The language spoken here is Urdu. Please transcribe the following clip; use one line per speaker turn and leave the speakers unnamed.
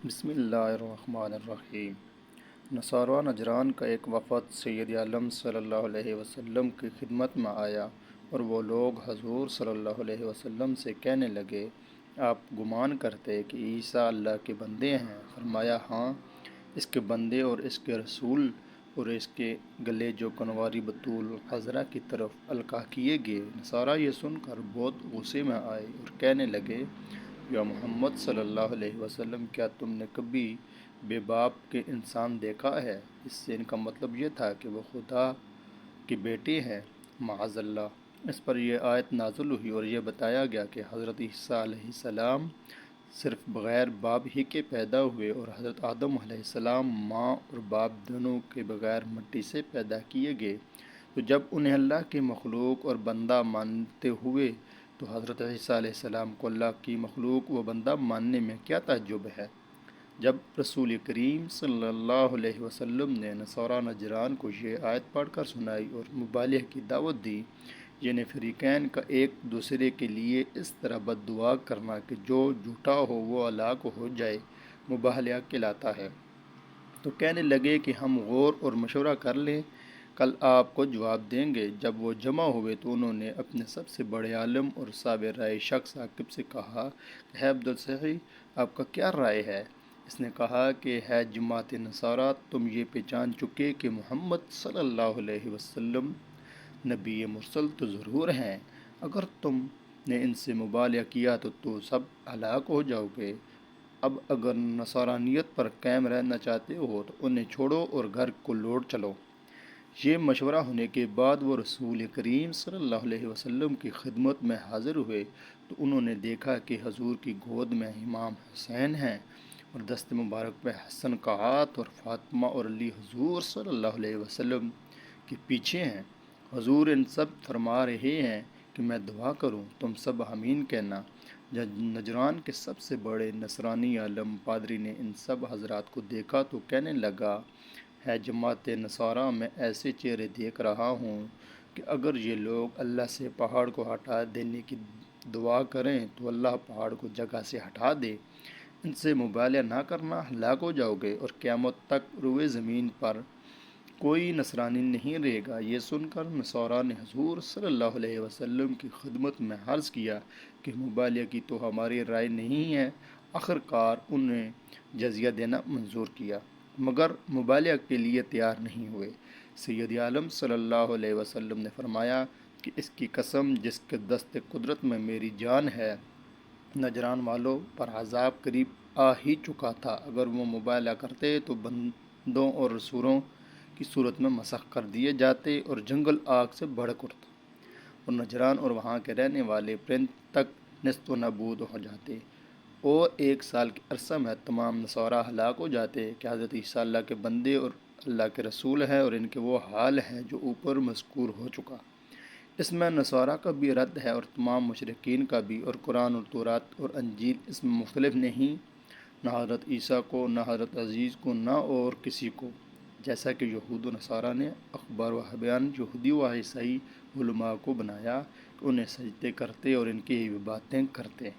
بسم اللہ الرحمن الرحیم۔ نصارہ نجران کا ایک وفد سید عالم صلی اللہ علیہ وسلم کی خدمت میں آیا اور وہ لوگ حضور صلی اللہ علیہ وسلم سے کہنے لگے، آپ گمان کرتے کہ عیسیٰ اللہ کے بندے ہیں؟ فرمایا، ہاں، اس کے بندے اور اس کے رسول، اور اس کے گلے جو کنواری بطول حضرہ کی طرف القاع کیے گئے۔ نصارہ یہ سن کر بہت غصے میں آئے اور کہنے لگے، یا محمد صلی اللہ علیہ وسلم، کیا تم نے کبھی بے باپ کے انسان دیکھا ہے؟ اس سے ان کا مطلب یہ تھا کہ وہ خدا کے بیٹے ہیں، معاذ اللہ۔ اس پر یہ آیت نازل ہوئی اور یہ بتایا گیا کہ حضرت عیسیٰ علیہ السلام صرف بغیر باپ ہی کے پیدا ہوئے، اور حضرت آدم علیہ السلام ماں اور باپ دونوں کے بغیر مٹی سے پیدا کیے گئے۔ تو جب انہیں اللہ کی مخلوق اور بندہ مانتے ہوئے تو حضرت عیسیٰ علیہ السلام کو اللہ کی مخلوق و بندہ ماننے میں کیا تعجب ہے؟ جب رسول کریم صلی اللہ علیہ وسلم نے نصارہ نجران کو یہ آیت پڑھ کر سنائی اور مبالغہ کی دعوت دی، یعنی فریقین کا ایک دوسرے کے لیے اس طرح بد دعا کرنا کہ جو جھوٹا ہو وہ ہلاک ہو جائے، مبالغہ کہلاتا ہے، تو کہنے لگے کہ ہم غور اور مشورہ کر لیں، کل آپ کو جواب دیں گے۔ جب وہ جمع ہوئے تو انہوں نے اپنے سب سے بڑے عالم اور صاحب رائے شخص عاقب سے کہا کہ ہے عبدالصحیح، آپ کا کیا رائے ہے؟ اس نے کہا کہ ہے جماعت نصارہ، تم یہ پہچان چکے کہ محمد صلی اللہ علیہ وسلم نبی مرسل تو ضرور ہیں، اگر تم نے ان سے مبالغہ کیا تو سب ہلاک ہو جاؤ گے۔ اب اگر نصرانیت پر قائم رہنا چاہتے ہو تو انہیں چھوڑو اور گھر کو لوٹ چلو۔ یہ مشورہ ہونے کے بعد وہ رسول کریم صلی اللہ علیہ وسلم کی خدمت میں حاضر ہوئے تو انہوں نے دیکھا کہ حضور کی گود میں امام حسین ہیں اور دست مبارک پہ حسن کا ہاتھ، اور فاطمہ اور علی حضور صلی اللہ علیہ وسلم کے پیچھے ہیں۔ حضور ان سب فرما رہے ہیں کہ میں دعا کروں، تم سب آمین کہنا۔ جب نجران کے سب سے بڑے نصرانی عالم پادری نے ان سب حضرات کو دیکھا تو کہنے لگا، ہے جماعت نصارہ، میں ایسے چہرے دیکھ رہا ہوں کہ اگر یہ لوگ اللہ سے پہاڑ کو ہٹا دینے کی دعا کریں تو اللہ پہاڑ کو جگہ سے ہٹا دے۔ ان سے مبالغہ نہ کرنا، ہلاک ہو جاؤ گے اور قیامت تک روئے زمین پر کوئی نصرانی نہیں رہے گا۔ یہ سن کر نصارہ نے حضور صلی اللہ علیہ وسلم کی خدمت میں عرض کیا کہ مبالغہ کی تو ہماری رائے نہیں ہے۔ آخرکار انہیں جزیہ دینا منظور کیا، مگر مبالغہ کے لیے تیار نہیں ہوئے۔ سید عالم صلی اللہ علیہ وسلم نے فرمایا کہ اس کی قسم جس کے دست قدرت میں میری جان ہے، نجران والوں پر عذاب قریب آ ہی چکا تھا۔ اگر وہ مبالغہ کرتے تو بندوں اور رسولوں کی صورت میں مسخ کر دیے جاتے اور جنگل آگ سے بھڑک اٹھتا، اور نجران اور وہاں کے رہنے والے پرند تک نیست و نابود ہو جاتے، اور 1 سال کے عرصہ میں تمام نصارہ ہلاک ہو جاتے کہ حضرت عیسیٰ اللہ کے بندے اور اللہ کے رسول ہیں، اور ان کے وہ حال ہے جو اوپر مذکور ہو چکا۔ اس میں نصارہ کا بھی رد ہے اور تمام مشرکین کا بھی، اور قرآن اور تورات اور انجیل اس میں مختلف نہیں، نہ حضرت عیسیٰ کو، نہ حضرت عزیز کو، نہ اور کسی کو، جیسا کہ یہود و نصارہ نے اخبار و حبیان یہودی و عیسائی علماء کو بنایا کہ انہیں سجدے کرتے اور ان کی باتیں کرتے۔